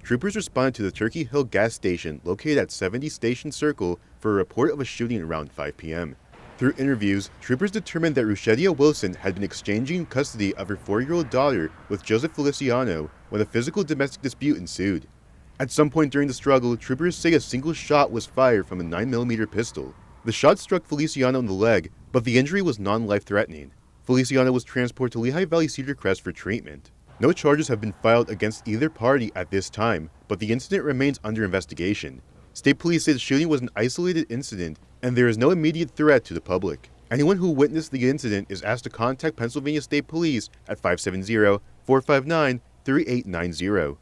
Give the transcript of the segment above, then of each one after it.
troopers responded to the Turkey Hill gas station located at 70 Station Circle for a report of a shooting around 5 p.m. Through interviews, troopers determined that Rushedia Wilson had been exchanging custody of her 4-year-old daughter with Joseph Feliciano when a physical domestic dispute ensued. At some point during the struggle, troopers say a single shot was fired from a 9mm pistol. The shot struck Feliciano in the leg, but the injury was non-life-threatening. Feliciano was transported to Lehigh Valley Cedar Crest for treatment. No charges have been filed against either party at this time, but the incident remains under investigation. State police say the shooting was an isolated incident, and there is no immediate threat to the public. Anyone who witnessed the incident is asked to contact Pennsylvania State Police at 570-459-3890.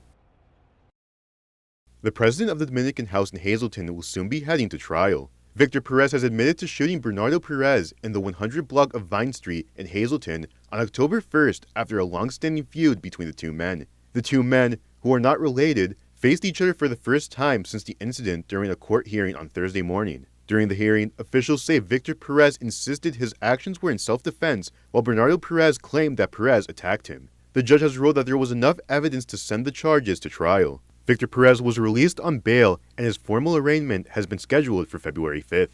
The president of the Dominican House in Hazleton will soon be heading to trial. Victor Perez has admitted to shooting Bernardo Perez in the 100 block of Vine Street in Hazleton on October 1st after a long-standing feud between the two men. The two men, who are not related, faced each other for the first time since the incident during a court hearing on Thursday morning. During the hearing, officials say Victor Perez insisted his actions were in self-defense, while Bernardo Perez claimed that Perez attacked him. The judge has ruled that there was enough evidence to send the charges to trial. Victor Perez was released on bail, and his formal arraignment has been scheduled for February 5th.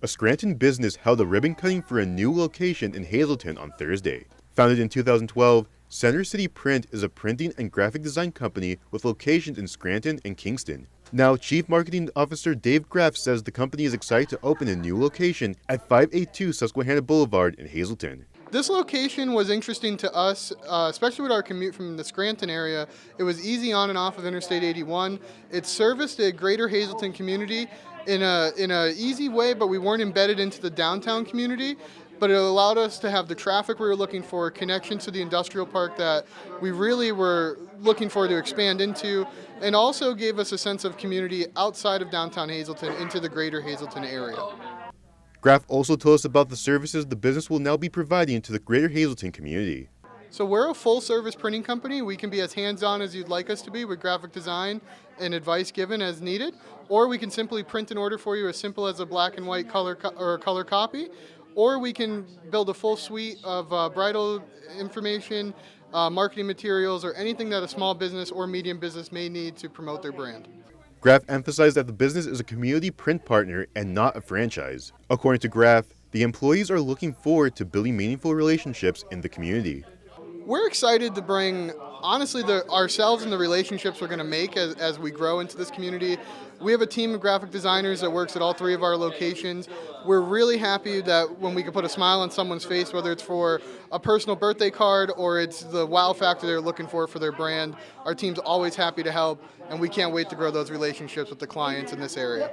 A Scranton business held a ribbon cutting for a new location in Hazleton on Thursday. Founded in 2012, Center City Print is a printing and graphic design company with locations in Scranton and Kingston. Now, Chief Marketing Officer Dave Graff says the company is excited to open a new location at 582 Susquehanna Boulevard in Hazleton. This location was interesting to us, especially with our commute from the Scranton area. It was easy on and off of Interstate 81. It serviced the greater Hazleton community in a easy way, but we weren't embedded into the downtown community. But it allowed us to have the traffic we were looking for, connection to the industrial park that we really were looking for to expand into, and also gave us a sense of community outside of downtown Hazleton into the greater Hazleton area. Graff also told us about the services the business will now be providing to the greater Hazleton community. So we're a full-service printing company. We can be as hands-on as you'd like us to be with graphic design and advice given as needed, or we can simply print an order for you as simple as a black and white color copy, or we can build a full suite of bridal information, marketing materials, or anything that a small business or medium business may need to promote their brand. Graff emphasized that the business is a community print partner and not a franchise. According to Graff, the employees are looking forward to building meaningful relationships in the community. We're excited to bring, honestly, ourselves and the relationships we're going to make as we grow into this community. We have a team of graphic designers that works at all 3 of our locations. We're really happy that when we can put a smile on someone's face, whether it's for a personal birthday card or it's the wow factor they're looking for their brand, our team's always happy to help, and we can't wait to grow those relationships with the clients in this area.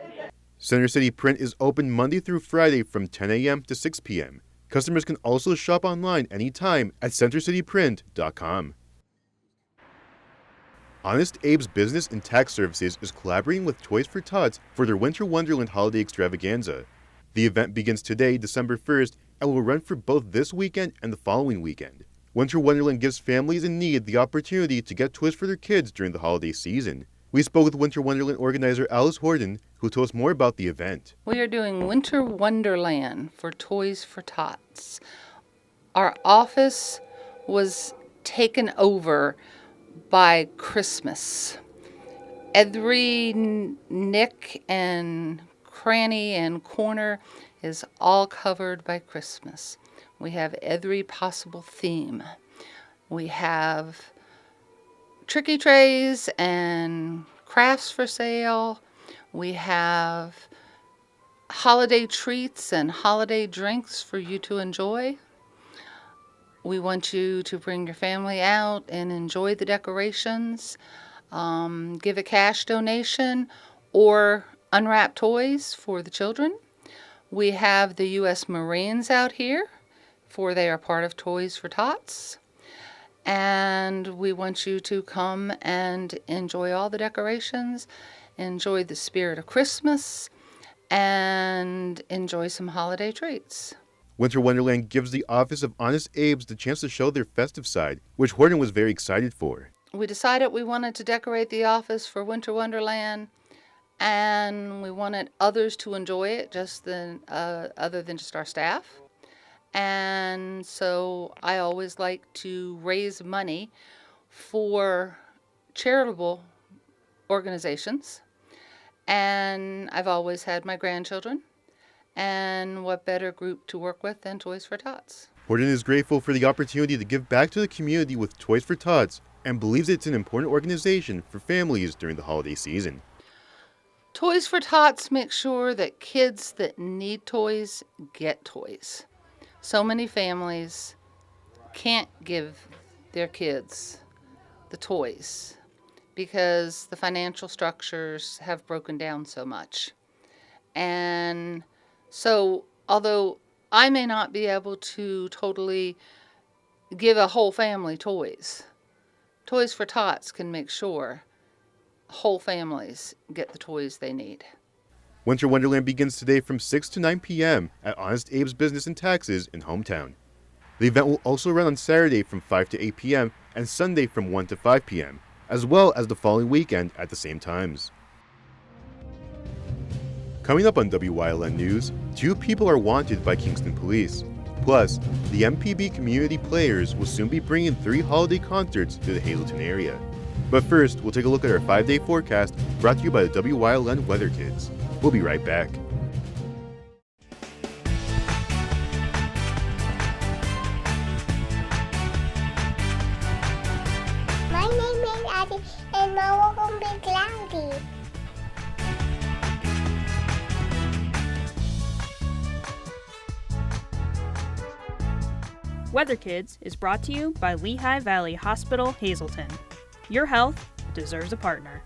Center City Print is open Monday through Friday from 10 a.m. to 6 p.m. Customers can also shop online anytime at centercityprint.com. Honest Abe's Business and Tax Services is collaborating with Toys for Tots for their Winter Wonderland Holiday Extravaganza. The event begins today, December 1st, and will run for both this weekend and the following weekend. Winter Wonderland gives families in need the opportunity to get toys for their kids during the holiday season. We spoke with Winter Wonderland organizer Alice Horton, who told us more about the event. We are doing Winter Wonderland for Toys for Tots. Our office was taken over by Christmas. Every nick and cranny and corner is all covered by Christmas. We have every possible theme. We have tricky trays and crafts for sale. We have holiday treats and holiday drinks for you to enjoy. We want you to bring your family out and enjoy the decorations, give a cash donation, or unwrap toys for the children. We have the U.S. Marines out here, for they are part of Toys for Tots. And we want you to come and enjoy all the decorations, enjoy the spirit of Christmas, and enjoy some holiday treats. Winter Wonderland gives the Office of Honest Abe's the chance to show their festive side, which Horton was very excited for. We decided we wanted to decorate the office for Winter Wonderland, and we wanted others to enjoy it, other than just our staff. And so I always like to raise money for charitable organizations, and I've always had my grandchildren. And what better group to work with than Toys for Tots? Horton is grateful for the opportunity to give back to the community with Toys for Tots and believes it's an important organization for families during the holiday season. Toys for Tots makes sure that kids that need toys get toys. So many families can't give their kids the toys because the financial structures have broken down so much. And so, although I may not be able to totally give a whole family toys, Toys for Tots can make sure whole families get the toys they need. Winter Wonderland begins today from 6 to 9 p.m. at Honest Abe's Business and Taxes in Hometown. The event will also run on Saturday from 5 to 8 p.m. and Sunday from 1 to 5 p.m., as well as the following weekend at the same times. Coming up on WYLN News, 2 people are wanted by Kingston Police. Plus, the MPB community players will soon be bringing 3 holiday concerts to the Hazleton area. But first, we'll take a look at our 5-day forecast brought to you by the WYLN Weather Kids. We'll be right back. My name is Abby, and my work will be cloudy. Weather Kids is brought to you by Lehigh Valley Hospital, Hazleton. Your health deserves a partner.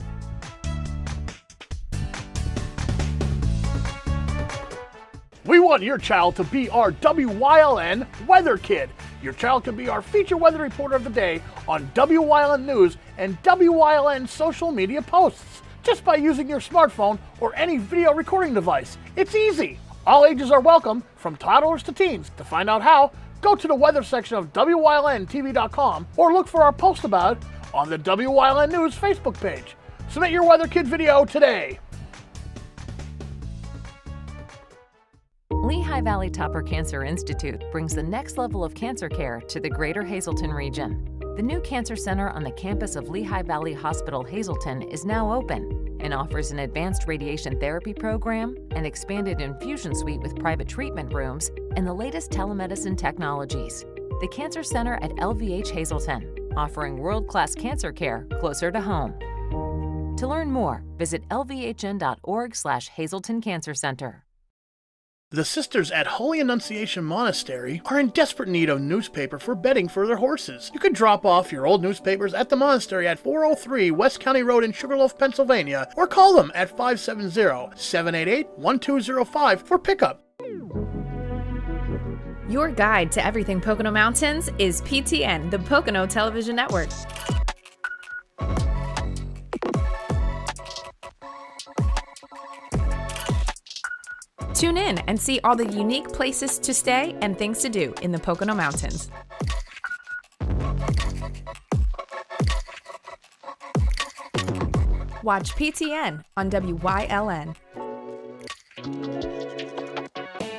We want your child to be our WYLN Weather Kid. Your child can be our feature weather reporter of the day on WYLN News and WYLN social media posts just by using your smartphone or any video recording device. It's easy. All ages are welcome, from toddlers to teens. To find out how, go to the weather section of WYLNTV.com or look for our post about it on the WYLN News Facebook page. Submit your Weather Kid video today. Lehigh Valley Topper Cancer Institute brings the next level of cancer care to the greater Hazleton region. The new cancer center on the campus of Lehigh Valley Hospital, Hazleton is now open and offers an advanced radiation therapy program, an expanded infusion suite with private treatment rooms, and the latest telemedicine technologies. The Cancer Center at LVH Hazleton, offering world-class cancer care closer to home. To learn more, visit lvhn.org/Hazleton Cancer Center. The sisters at Holy Annunciation Monastery are in desperate need of newspaper for bedding for their horses. You can drop off your old newspapers at the monastery at 403 West County Road in Sugarloaf, Pennsylvania, or call them at 570-788-1205 for pickup. Your guide to everything Pocono Mountains is PTN, the Pocono Television Network. Tune in and see all the unique places to stay and things to do in the Pocono Mountains. Watch PTN on WYLN.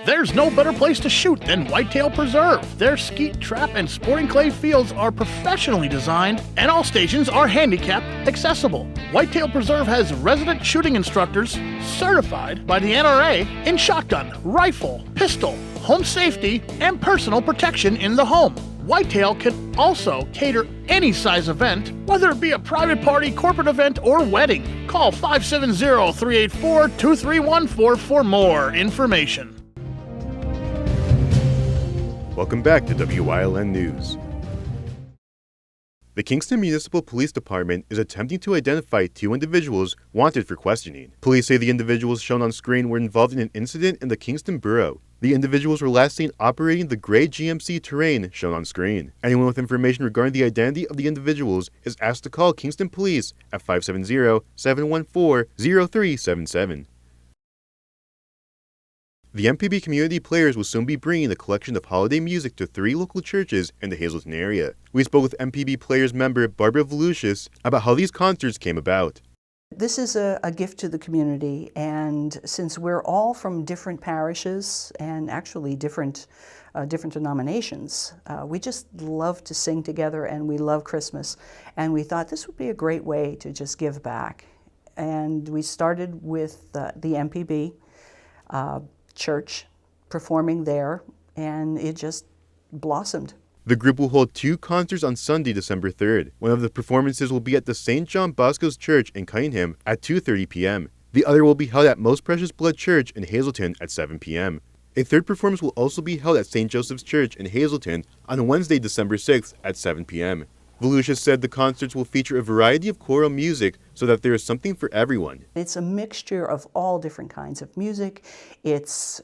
There's no better place to shoot than Whitetail Preserve. Their skeet, trap, and sporting clay fields are professionally designed, and all stations are handicap accessible. Whitetail Preserve has resident shooting instructors certified by the NRA in shotgun, rifle, pistol, home safety, and personal protection in the home. Whitetail can also cater any size event, whether it be a private party, corporate event, or wedding. Call 570-384-2314 for more information. Welcome back to WYLN News. The Kingston Municipal Police Department is attempting to identify 2 individuals wanted for questioning. Police say the individuals shown on screen were involved in an incident in the Kingston Borough. The individuals were last seen operating the gray GMC Terrain shown on screen. Anyone with information regarding the identity of the individuals is asked to call Kingston Police at 570-714-0377. The MPB community players will soon be bringing a collection of holiday music to 3 local churches in the Hazleton area. We spoke with MPB players member Barbara Volusius about how these concerts came about. This is a gift to the community, and since we're all from different parishes and actually different different denominations. We just love to sing together, and we love Christmas. And we thought this would be a great way to just give back. And we started with the MPB church, performing there, and it just blossomed. The group will hold 2 concerts on Sunday, December 3rd. One of the performances will be at the St. John Bosco's Church in Cunningham at 2:30 p.m. The other will be held at Most Precious Blood Church in Hazleton at 7 p.m. A third performance will also be held at St. Joseph's Church in Hazleton on Wednesday, December 6th at 7 p.m. Volusia said the concerts will feature a variety of choral music so that there is something for everyone. It's a mixture of all different kinds of music. It's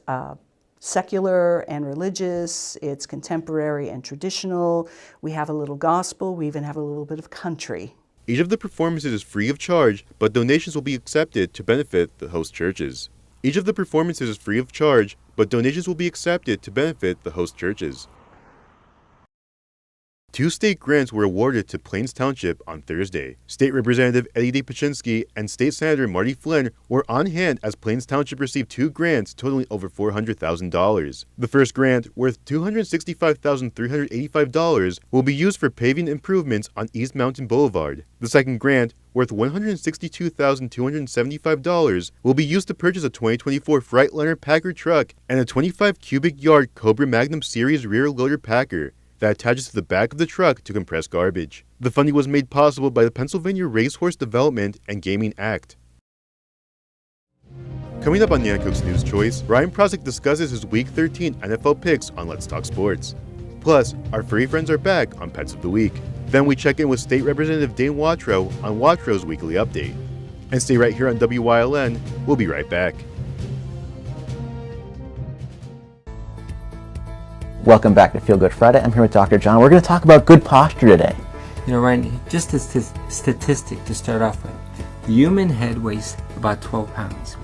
secular and religious, it's contemporary and traditional. We have a little gospel, we even have a little bit of country. Each of the performances is free of charge, but donations will be accepted to benefit the host churches. Each of the performances is free of charge, but donations will be accepted to benefit the host churches. 2 state grants were awarded to Plains Township on Thursday. State Representative Eddie D. Paczynski and State Senator Marty Flynn were on hand as Plains Township received 2 grants totaling over $400,000. The first grant, worth $265,385, will be used for paving improvements on East Mountain Boulevard. The second grant, worth $162,275, will be used to purchase a 2024 Freightliner Packer truck and a 25 cubic yard Cobra Magnum Series rear loader packer that attaches to the back of the truck to compress garbage. The funding was made possible by the Pennsylvania Racehorse Development and Gaming Act. Coming up on Nanticoke's News Choice, Ryan Prosick discusses his Week 13 NFL picks on Let's Talk Sports. Plus, our furry friends are back on Pets of the Week. Then we check in with State Representative Dane Watrow on Watrow's weekly update. And stay right here on WYLN. We'll be right back. Welcome back to Feel Good Friday. I'm here with Dr. John. We're going to talk about good posture today. You know, Ryan, just a statistic to start off with. The human head weighs about 12 pounds.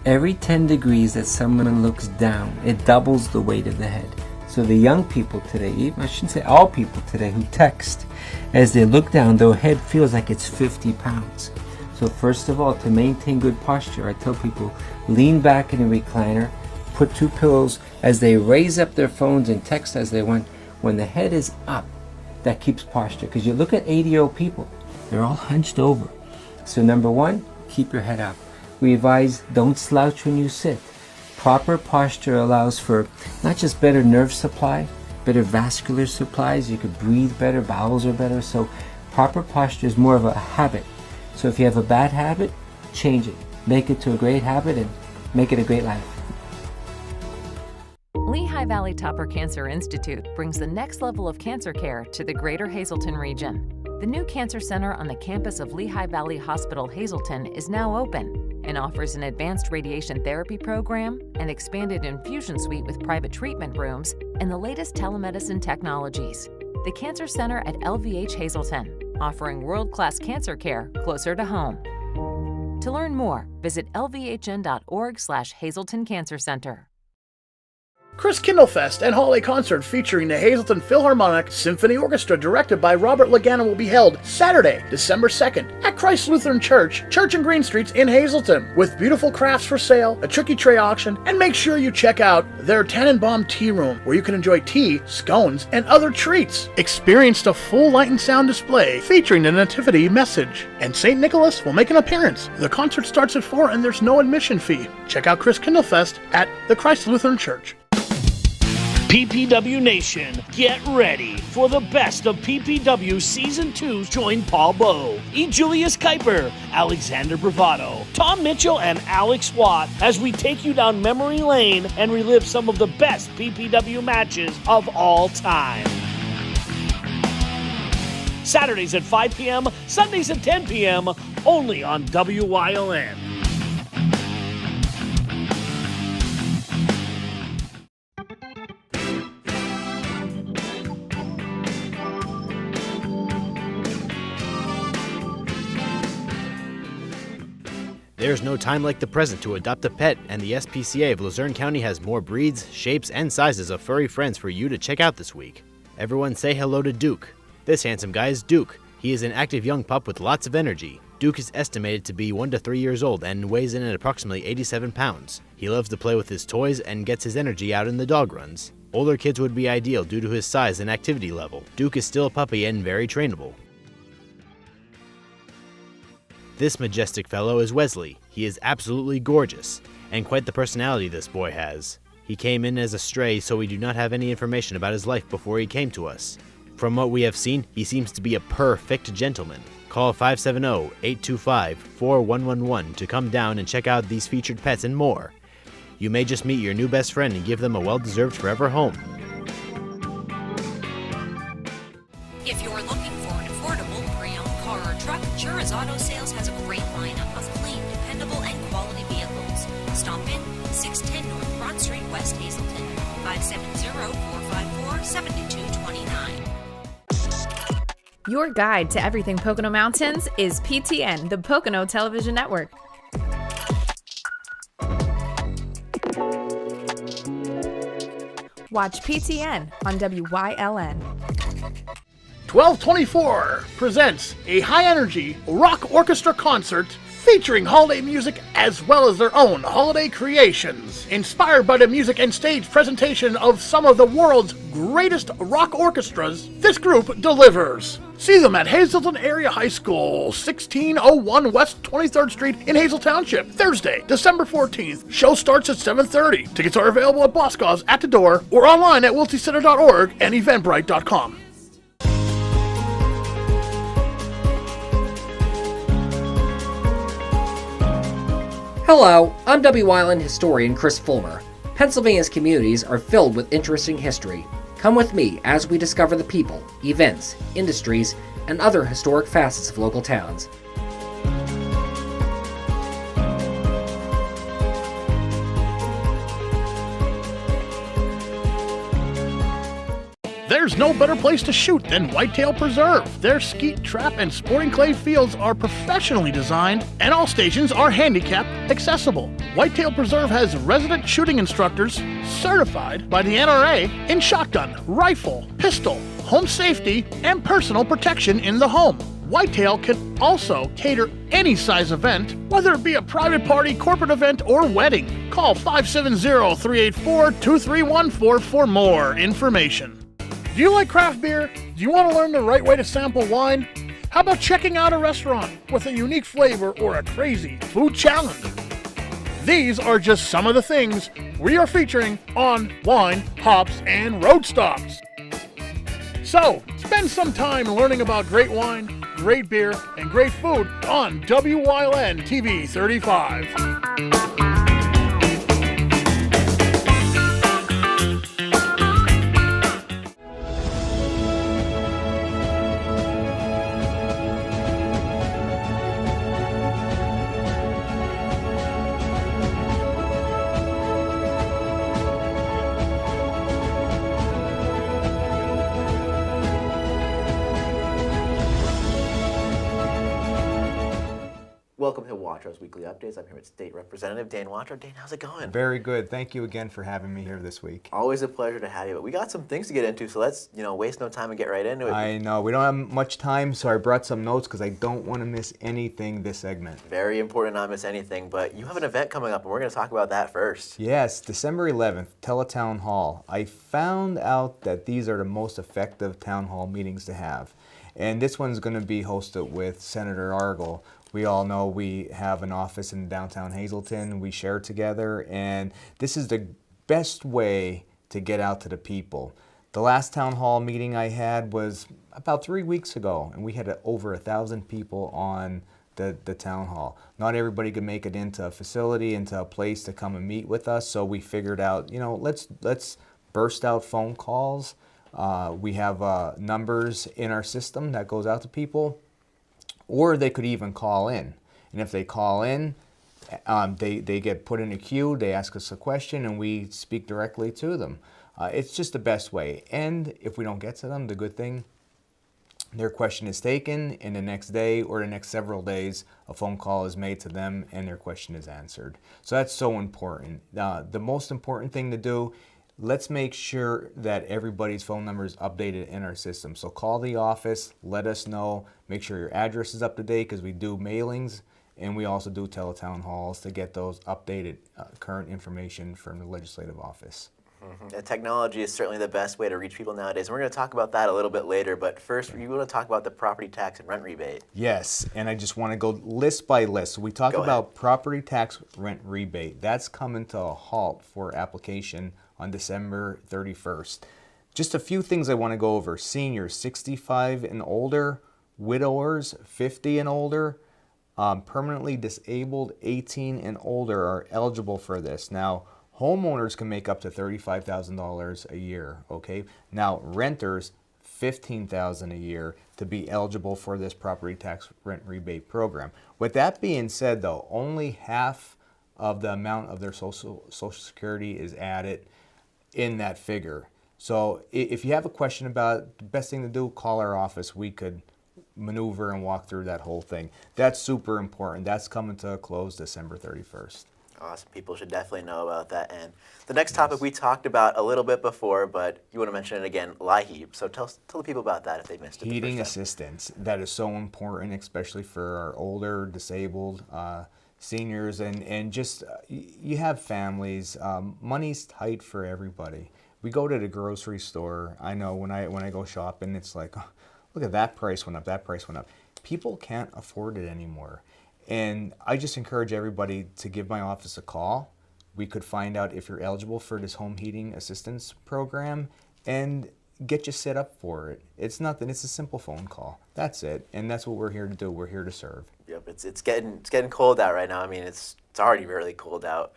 Every 10 degrees that someone looks down, it doubles the weight of the head. So the young people today, I shouldn't say all people today, who text, as they look down, their head feels like it's 50 pounds. So first of all, to maintain good posture, I tell people, lean back in a recliner, put 2 pillows as they raise up their phones and text as they want. When the head is up, that keeps posture. Because you look at 80-year-old people, they're all hunched over. So number 1, keep your head up. We advise don't slouch when you sit. Proper posture allows for not just better nerve supply, better vascular supplies. You could breathe better, bowels are better. So proper posture is more of a habit. So if you have a bad habit, change it. Make it to a great habit and make it a great life. Lehigh Valley Topper Cancer Institute brings the next level of cancer care to the greater Hazleton region. The new cancer center on the campus of Lehigh Valley Hospital Hazleton is now open and offers an advanced radiation therapy program, an expanded infusion suite with private treatment rooms, and the latest telemedicine technologies. The Cancer Center at LVH Hazleton, offering world-class cancer care closer to home. To learn more, visit lvhn.org/Hazleton Cancer Center. Chris Kindlefest and Holiday Concert featuring the Hazleton Philharmonic Symphony Orchestra directed by Robert Lagana will be held Saturday, December 2nd at Christ Lutheran Church, Church and Green Streets in Hazleton, with beautiful crafts for sale, a cookie tray auction, and make sure you check out their Tannenbaum Tea Room, where you can enjoy tea, scones, and other treats. Experience the full light and sound display featuring the Nativity message. And St. Nicholas will make an appearance. The concert starts at 4 and there's no admission fee. Check out Chris Kindlefest at the Christ Lutheran Church. PPW Nation, get ready for the best of PPW Season 2. Join Paul Bowe, E. Julius Kuiper, Alexander Bravado, Tom Mitchell, and Alex Watt as we take you down memory lane and relive some of the best PPW matches of all time. Saturdays at 5 p.m., Sundays at 10 p.m., only on WYLN. There's no time like the present to adopt a pet, and the SPCA of Luzerne County has more breeds, shapes, and sizes of furry friends for you to check out this week. Everyone say hello to Duke. This handsome guy is Duke. He is an active young pup with lots of energy. Duke is estimated to be 1 to 3 years old and weighs in at approximately 87 pounds. He loves to play with his toys and gets his energy out in the dog runs. Older kids would be ideal due to his size and activity level. Duke is still a puppy and very trainable. This majestic fellow is Wesley. He is absolutely gorgeous, and quite the personality this boy has. He came in as a stray, so we do not have any information about his life before he came to us. From what we have seen, he seems to be a perfect gentleman. Call 570-825-4111 to come down and check out these featured pets and more. You may just meet your new best friend and give them a well-deserved forever home. If you're looking for an affordable pre-owned car or truck, Chura's Auto Sales has a great lineup of clean, dependable, and quality vehicles. Stop in 610 North Broad Street, West Hazleton, 570-454-7229. Your guide to everything Pocono Mountains is PTN, the Pocono Television Network. Watch PTN on WYLN. 1224 presents a high-energy rock orchestra concert featuring holiday music as well as their own holiday creations. Inspired by the music and stage presentation of some of the world's greatest rock orchestras, this group delivers. See them at Hazleton Area High School, 1601 West 23rd Street in Hazel Township, Thursday, December 14th. Show starts at 7:30. Tickets are available at Boscov's at the door or online at wiltycenter.org and eventbrite.com. Hello, I'm Wyln historian Chris Fulmer. Pennsylvania's communities are filled with interesting history. Come with me as we discover the people, events, industries, and other historic facets of local towns. There's no better place to shoot than Whitetail Preserve. Their skeet, trap, and sporting clay fields are professionally designed, and all stations are handicap accessible. Whitetail Preserve has resident shooting instructors certified by the NRA in shotgun, rifle, pistol, home safety, and personal protection in the home. Whitetail can also cater any size event, whether it be a private party, corporate event, or wedding. Call 570-384-2314 for more information. Do you like craft beer? Do you want to learn the right way to sample wine? How about checking out a restaurant with a unique flavor or a crazy food challenge? These are just some of the things we are featuring on Wine, Hops, and Road Stops. So, spend some time learning about great wine, great beer, and great food on WYLN TV 35. Welcome to Watro's Weekly Updates. I'm here with State Representative Dan Watro. Dan, how's it going? Very good. Thank you again for having me here this week. Always a pleasure to have you. But we got some things to get into, so let's waste no time and get right into it. I know. We don't have much time, so I brought some notes because I don't want to miss anything this segment. Very important not miss anything, but you have an event coming up, and we're going to talk about that first. Yes, December 11th, Teletown Hall. I found out that these are the most effective town hall meetings to have. And this one's going to be hosted with Senator Argel. We all know we have an office in downtown Hazleton. We share together, and this is the best way to get out to the people. The last town hall meeting I had was about 3 weeks ago, and we had over 1,000 people on the town hall. Not everybody could make it into a facility, into a place to come and meet with us, so we figured out, let's burst out phone calls. We have numbers in our system that goes out to people. Or they could even call in. And if they call in, they get put in a queue, they ask us a question, and we speak directly to them. It's just the best way. And if we don't get to them, the good thing, their question is taken, and the next day or the next several days, a phone call is made to them, and their question is answered. So that's so important. The most important thing to do, let's make sure that everybody's phone number is updated in our system. So call the office, let us know, make sure your address is up to date because we do mailings and we also do teletown halls to get those updated current information from the legislative office. And technology is certainly the best way to reach people nowadays. And we're going to talk about that a little bit later. But first, you want to talk about the property tax and rent rebate. Yes, and I just want to go list by list. So we talked about property tax rent rebate. That's coming to a halt for application on December 31st. Just a few things I want to go over. Seniors 65 and older, widowers 50 and older, permanently disabled 18 and older are eligible for this. Now, homeowners can make up to $35,000 a year, okay? Now, renters, $15,000 a year to be eligible for this property tax rent rebate program. With that being said, though, only half of the amount of their Social Security is added in that figure. So if you have a question about it, the best thing to do, call our office. We could maneuver and walk through that whole thing. That's super important. That's coming to a close December 31st. Awesome. People should definitely know about that. And the next topic we talked about a little bit before, but you want to mention it again, LIHEAP. So tell the people about that if they missed it. Heating assistance. That is so important, especially for our older, disabled seniors, and just you have families. Money's tight for everybody. We go to the grocery store. I know when I go shopping, it's like, oh, look at that price went up, that price went up. People can't afford it anymore. And I just encourage everybody to give my office a call. We could find out if you're eligible for this home heating assistance program and get you set up for it. It's nothing, it's a simple phone call. That's it. And that's what we're here to do. We're here to serve. Yep, it's getting cold out right now. I mean, it's already really cold out.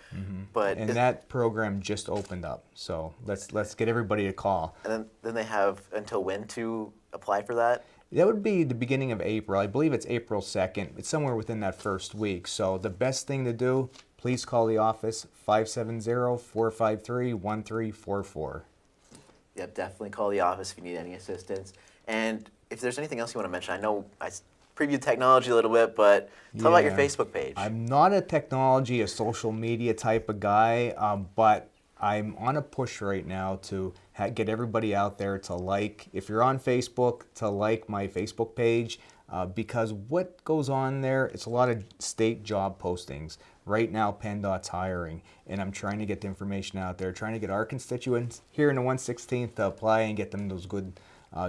But and that program just opened up. So let's get everybody a call. And then they have until when to apply for that? That would be the beginning of April. I believe it's April 2nd. It's somewhere within that first week. So the best thing to do, please call the office, 570-453-1344. Yep, definitely call the office if you need any assistance. And if there's anything else you want to mention, I know I previewed technology a little bit, but tell about your Facebook page. I'm not a technology, a social media type of guy, but I'm on a push right now to get everybody out there to like, if you're on Facebook, to like my Facebook page, because what goes on there, it's a lot of state job postings. Right now, PennDOT's hiring, and I'm trying to get the information out there, trying to get our constituents here in the 116th to apply and get them those good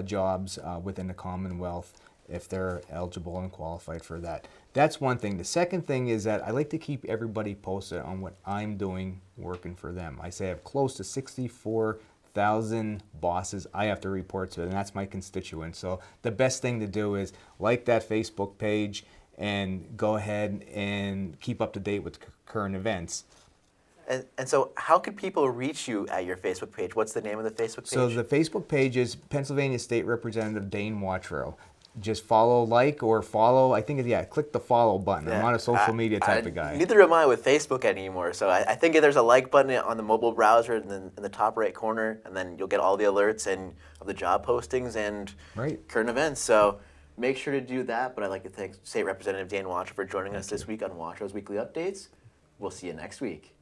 jobs within the Commonwealth if they're eligible and qualified for that. That's one thing. The second thing is that I like to keep everybody posted on what I'm doing working for them. I say I have close to 64,000 bosses I have to report to, and that's my constituents. So the best thing to do is like that Facebook page and go ahead and keep up to date with current events. And so how can people reach you at your Facebook page? What's the name of the Facebook page? So the Facebook page is Pennsylvania State Representative Dane Watrow. Just follow, or follow. I think, click the follow button. I'm not a social media type of guy. Neither am I with Facebook anymore. So I think there's a like button on the mobile browser in the top right corner, and then you'll get all the alerts and of the job postings and current events. So make sure to do that. But I'd like to thank State Representative Dane Watrow for joining us this week on Watrow's Weekly Updates. We'll see you next week.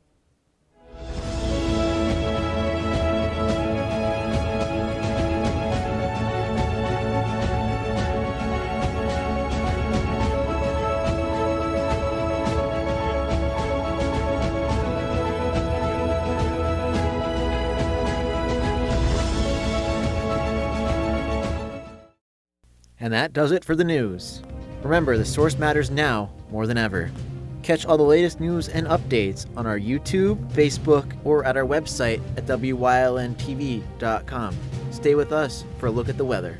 And that does it for the news. Remember, the source matters now more than ever. Catch all the latest news and updates on our YouTube, Facebook, or at our website at wylntv.com. Stay with us for a look at the weather.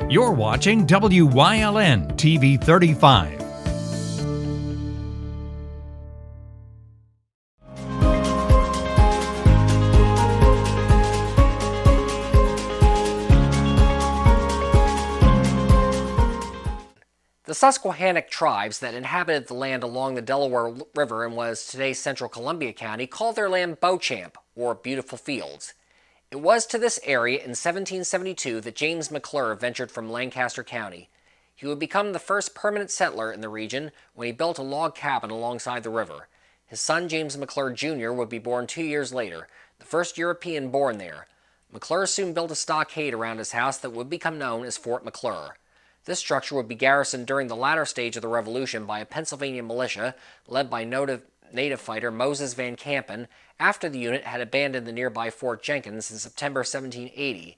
You're watching WYLN TV 35. The Susquehannock tribes that inhabited the land along the Delaware River in what is today's central Columbia County called their land Beauchamp, or Beautiful Fields. It was to this area in 1772 that James McClure ventured from Lancaster County. He would become the first permanent settler in the region when he built a log cabin alongside the river. His son James McClure Jr. would be born 2 years later, the first European born there. McClure soon built a stockade around his house that would become known as Fort McClure. This structure would be garrisoned during the latter stage of the Revolution by a Pennsylvania militia led by native fighter Moses Van Campen after the unit had abandoned the nearby Fort Jenkins in September 1780,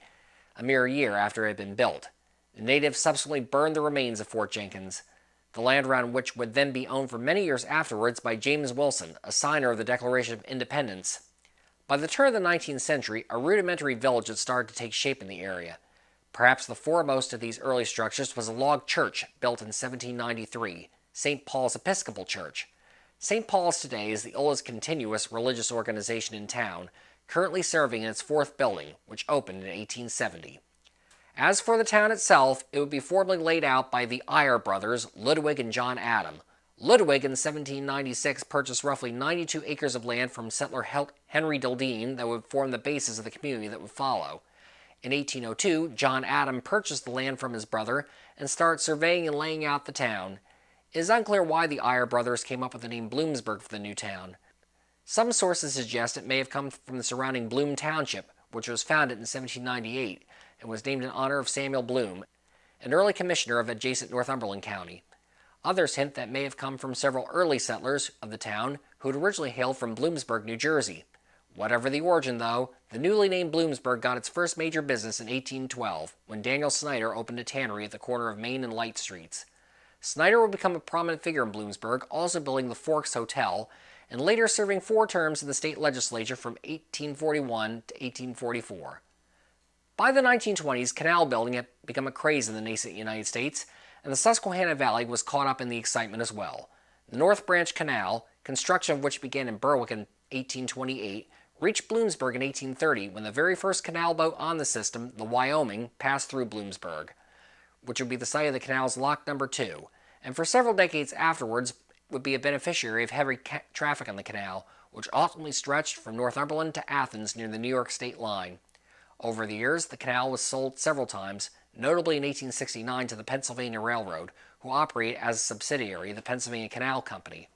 a mere year after it had been built. The natives subsequently burned the remains of Fort Jenkins, the land around which would then be owned for many years afterwards by James Wilson, a signer of the Declaration of Independence. By the turn of the 19th century, a rudimentary village had started to take shape in the area. Perhaps the foremost of these early structures was a log church built in 1793, St. Paul's Episcopal Church. St. Paul's today is the oldest continuous religious organization in town, currently serving in its fourth building, which opened in 1870. As for the town itself, it would be formally laid out by the Eyre brothers, Ludwig and John Adam. Ludwig in 1796 purchased roughly 92 acres of land from settler Henry Dildine that would form the basis of the community that would follow. In 1802, John Adam purchased the land from his brother and started surveying and laying out the town. It is unclear why the Eyre brothers came up with the name Bloomsburg for the new town. Some sources suggest it may have come from the surrounding Bloom Township, which was founded in 1798 and was named in honor of Samuel Bloom, an early commissioner of adjacent Northumberland County. Others hint that may have come from several early settlers of the town who had originally hailed from Bloomsburg, New Jersey. Whatever the origin, though, the newly named Bloomsburg got its first major business in 1812, when Daniel Snyder opened a tannery at the corner of Main and Light Streets. Snyder would become a prominent figure in Bloomsburg, also building the Forks Hotel, and later serving 4 terms in the state legislature from 1841 to 1844. By the 1920s, canal building had become a craze in the nascent United States, and the Susquehanna Valley was caught up in the excitement as well. The North Branch Canal, construction of which began in Berwick in 1828, reached Bloomsburg in 1830 when the very first canal boat on the system, the Wyoming, passed through Bloomsburg, which would be the site of the canal's lock number 2, and for several decades afterwards would be a beneficiary of heavy traffic on the canal, which ultimately stretched from Northumberland to Athens near the New York state line. Over the years, the canal was sold several times, notably in 1869 to the Pennsylvania Railroad, who operated as a subsidiary of the Pennsylvania Canal Company.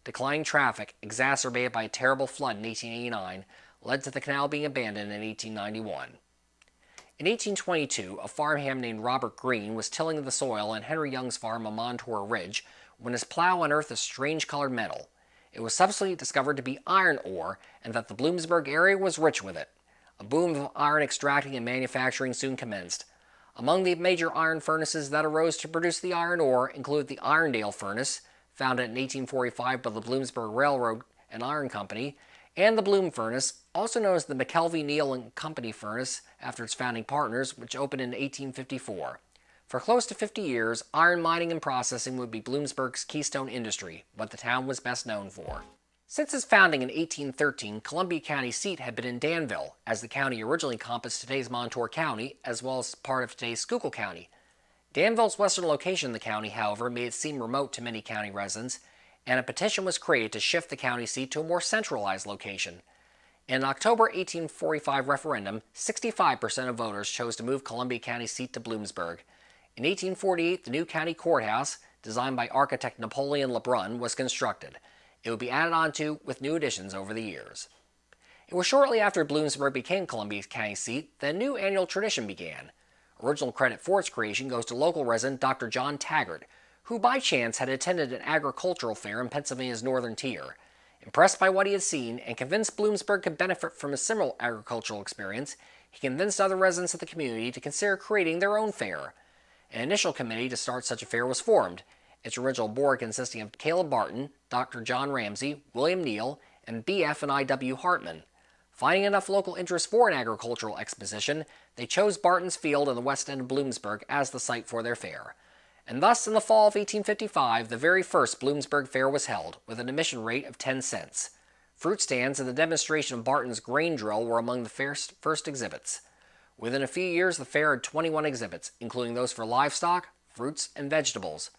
Declining traffic, exacerbated by a terrible flood in 1889, led to the canal being abandoned in 1891. In 1822, a farmhand named Robert Green was tilling the soil on Henry Young's farm on Montour Ridge when his plow unearthed a strange-colored metal. It was subsequently discovered to be iron ore, and that the Bloomsburg area was rich with it. A boom of iron extracting and manufacturing soon commenced. Among the major iron furnaces that arose to produce the iron ore include the Irondale Furnace, founded in 1845 by the Bloomsburg Railroad and Iron Company, and the Bloom Furnace, also known as the McKelvey Neal and Company Furnace after its founding partners, which opened in 1854. For close to 50 years, iron mining and processing would be Bloomsburg's keystone industry, what the town was best known for. Since its founding in 1813, Columbia County seat had been in Danville, as the county originally encompassed today's Montour County, as well as part of today's Schuylkill County. Danville's western location in the county, however, made it seem remote to many county residents, and a petition was created to shift the county seat to a more centralized location. In an October 1845 referendum, 65% of voters chose to move Columbia County seat to Bloomsburg. In 1848, the new county courthouse, designed by architect Napoleon Lebrun, was constructed. It would be added on to with new additions over the years. It was shortly after Bloomsburg became Columbia County seat that a new annual tradition began. Original credit for its creation goes to local resident Dr. John Taggart, who by chance had attended an agricultural fair in Pennsylvania's northern tier. Impressed by what he had seen and convinced Bloomsburg could benefit from a similar agricultural experience, he convinced other residents of the community to consider creating their own fair. An initial committee to start such a fair was formed, its original board consisting of Caleb Barton, Dr. John Ramsey, William Neal, and B.F. and I.W. Hartman. Finding enough local interest for an agricultural exposition, they chose Barton's Field in the west end of Bloomsburg as the site for their fair. And thus, in the fall of 1855, the very first Bloomsburg Fair was held, with an admission rate of 10 cents. Fruit stands and the demonstration of Barton's grain drill were among the fair's first exhibits. Within a few years, the fair had 21 exhibits, including those for livestock, fruits, and vegetables.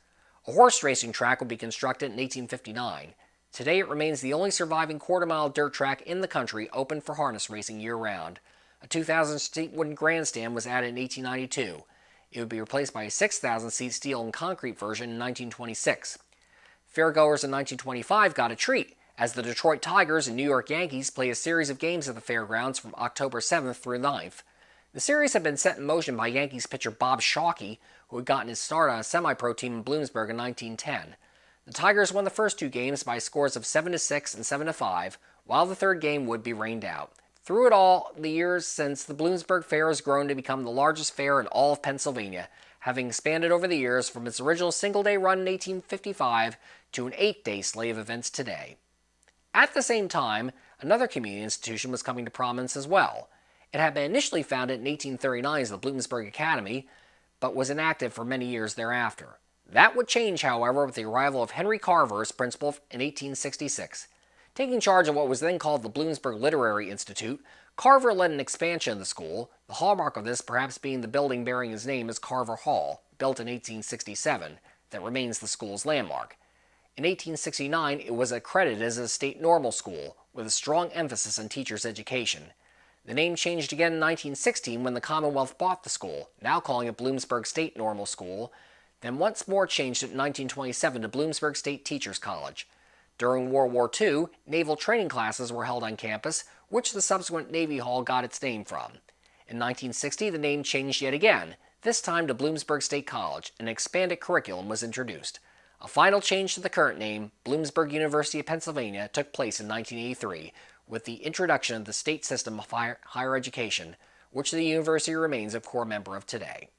A horse racing track would be constructed in 1859. Today, it remains the only surviving quarter-mile dirt track in the country open for harness racing year-round. A 2,000-seat wooden grandstand was added in 1892. It would be replaced by a 6,000-seat steel and concrete version in 1926. Fairgoers in 1925 got a treat, as the Detroit Tigers and New York Yankees played a series of games at the fairgrounds from October 7th through 9th. The series had been set in motion by Yankees pitcher Bob Shockey, who had gotten his start on a semi-pro team in Bloomsburg in 1910. The Tigers won the first two games by scores of 7-6 and 7-5, while the third game would be rained out. Through it all, the years since, the Bloomsburg Fair has grown to become the largest fair in all of Pennsylvania, having expanded over the years from its original single-day run in 1855 to an 8-day slate of events today. At the same time, another community institution was coming to prominence as well. It had been initially founded in 1839 as the Bloomsburg Academy, but was inactive for many years thereafter. That would change, however, with the arrival of Henry Carver as principal in 1866. Taking charge of what was then called the Bloomsburg Literary Institute, Carver led an expansion of the school, the hallmark of this perhaps being the building bearing his name as Carver Hall, built in 1867, that remains the school's landmark. In 1869, it was accredited as a state normal school, with a strong emphasis on teachers' education. The name changed again in 1916 when the Commonwealth bought the school, now calling it Bloomsburg State Normal School, then once more changed it in 1927 to Bloomsburg State Teachers College. During World War II, naval training classes were held on campus, which the subsequent Navy Hall got its name from. In 1960, the name changed yet again, this time to Bloomsburg State College, and an expanded curriculum was introduced. A final change to the current name, Bloomsburg University of Pennsylvania, took place in 1983, with the introduction of the state system of higher education, which the university remains a core member of today.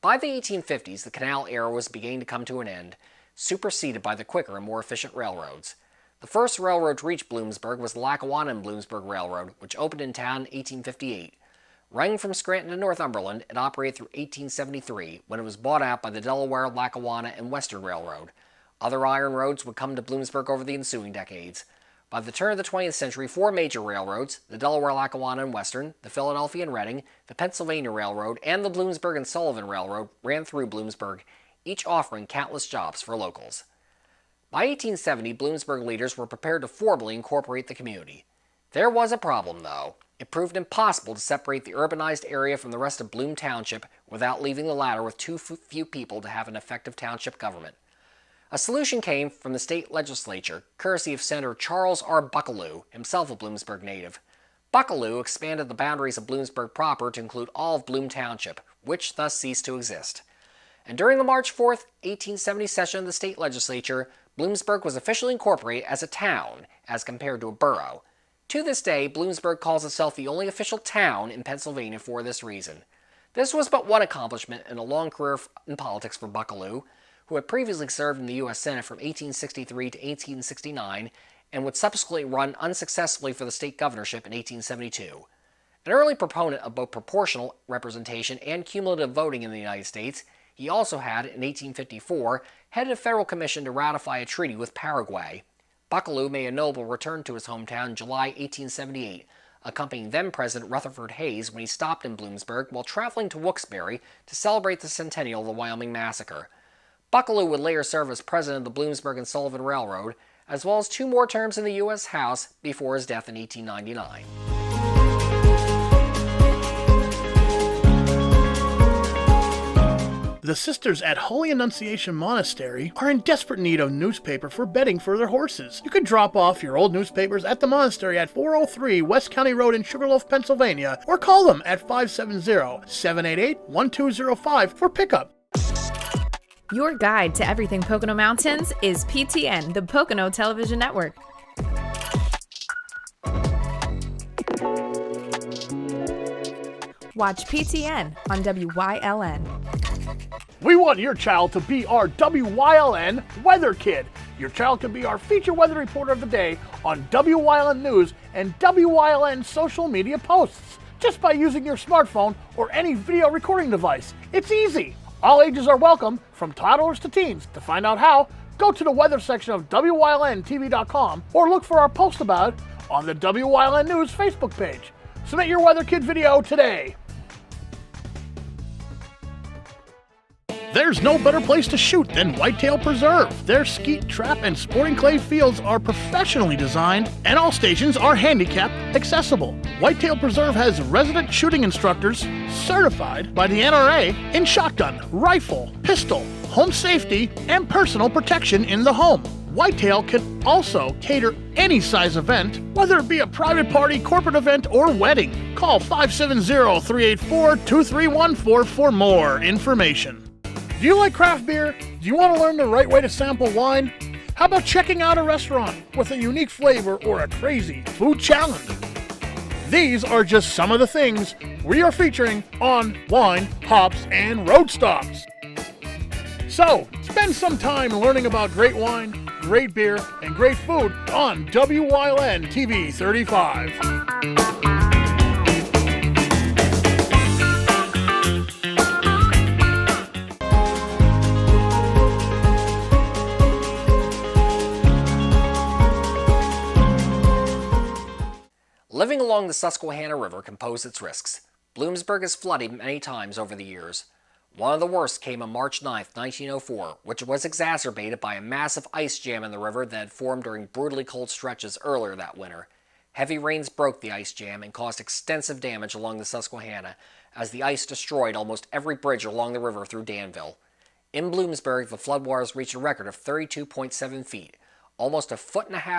By the 1850s, the canal era was beginning to come to an end, superseded by the quicker and more efficient railroads. The first railroad to reach Bloomsburg was the Lackawanna and Bloomsburg Railroad, which opened in town in 1858. Running from Scranton to Northumberland, it operated through 1873, when it was bought out by the Delaware, Lackawanna, and Western Railroad. Other iron roads would come to Bloomsburg over the ensuing decades. By the turn of the 20th century, four major railroads, the Delaware, Lackawanna, and Western, the Philadelphia and Reading, the Pennsylvania Railroad, and the Bloomsburg and Sullivan Railroad, ran through Bloomsburg, each offering countless jobs for locals. By 1870, Bloomsburg leaders were prepared to formally incorporate the community. There was a problem, though. It proved impossible to separate the urbanized area from the rest of Bloom Township without leaving the latter with too few people to have an effective township government. A solution came from the state legislature, courtesy of Senator Charles R. Buckalew, himself a Bloomsburg native. Buckalew expanded the boundaries of Bloomsburg proper to include all of Bloom Township, which thus ceased to exist. And during the March 4th, 1870 session of the state legislature, Bloomsburg was officially incorporated as a town, as compared to a borough. To this day, Bloomsburg calls itself the only official town in Pennsylvania for this reason. This was but one accomplishment in a long career in politics for Buckalew, who had previously served in the U.S. Senate from 1863 to 1869 and would subsequently run unsuccessfully for the state governorship in 1872. An early proponent of both proportional representation and cumulative voting in the United States, he also had, in 1854, headed a federal commission to ratify a treaty with Paraguay. Buckalew made a notable return to his hometown in July 1878, accompanying then-President Rutherford Hayes when he stopped in Bloomsburg while traveling to Wilkes-Barre to celebrate the centennial of the Wyoming Massacre. Buckalew would later serve as president of the Bloomsburg and Sullivan Railroad, as well as 2 more terms in the U.S. House before his death in 1899. The sisters at Holy Annunciation Monastery are in desperate need of newspaper for bedding for their horses. You can drop off your old newspapers at the monastery at 403 West County Road in Sugarloaf, Pennsylvania, or call them at 570-788-1205 for pickup. Your guide to everything Pocono Mountains is PTN, the Pocono Television Network. Watch PTN on WYLN. We want your child to be our WYLN weather kid. Your child can be our feature weather reporter of the day on WYLN News and WYLN social media posts just by using your smartphone or any video recording device. It's easy. All ages are welcome, from toddlers to teens. To find out how, go to the weather section of WYLNTV.com or look for our post about it on the WYLN News Facebook page. Submit your Weather Kid video today. There's no better place to shoot than Whitetail Preserve. Their skeet, trap, and sporting clay fields are professionally designed, and all stations are handicap accessible. Whitetail Preserve has resident shooting instructors certified by the NRA in shotgun, rifle, pistol, home safety, and personal protection in the home. Whitetail can also cater any size event, whether it be a private party, corporate event, or wedding. Call 570-384-2314 for more information. Do you like craft beer? Do you want to learn the right way to sample wine? How about checking out a restaurant with a unique flavor or a crazy food challenge? These are just some of the things we are featuring on Wine, Hops, and Road Stops. So, spend some time learning about great wine, great beer, and great food on WYLN TV 35. Living along the Susquehanna River can pose its risks. Bloomsburg has flooded many times over the years. One of the worst came on March 9, 1904, which was exacerbated by a massive ice jam in the river that had formed during brutally cold stretches earlier that winter. Heavy rains broke the ice jam and caused extensive damage along the Susquehanna, as the ice destroyed almost every bridge along the river through Danville. In Bloomsburg, the floodwaters reached a record of 32.7 feet, almost a foot and a half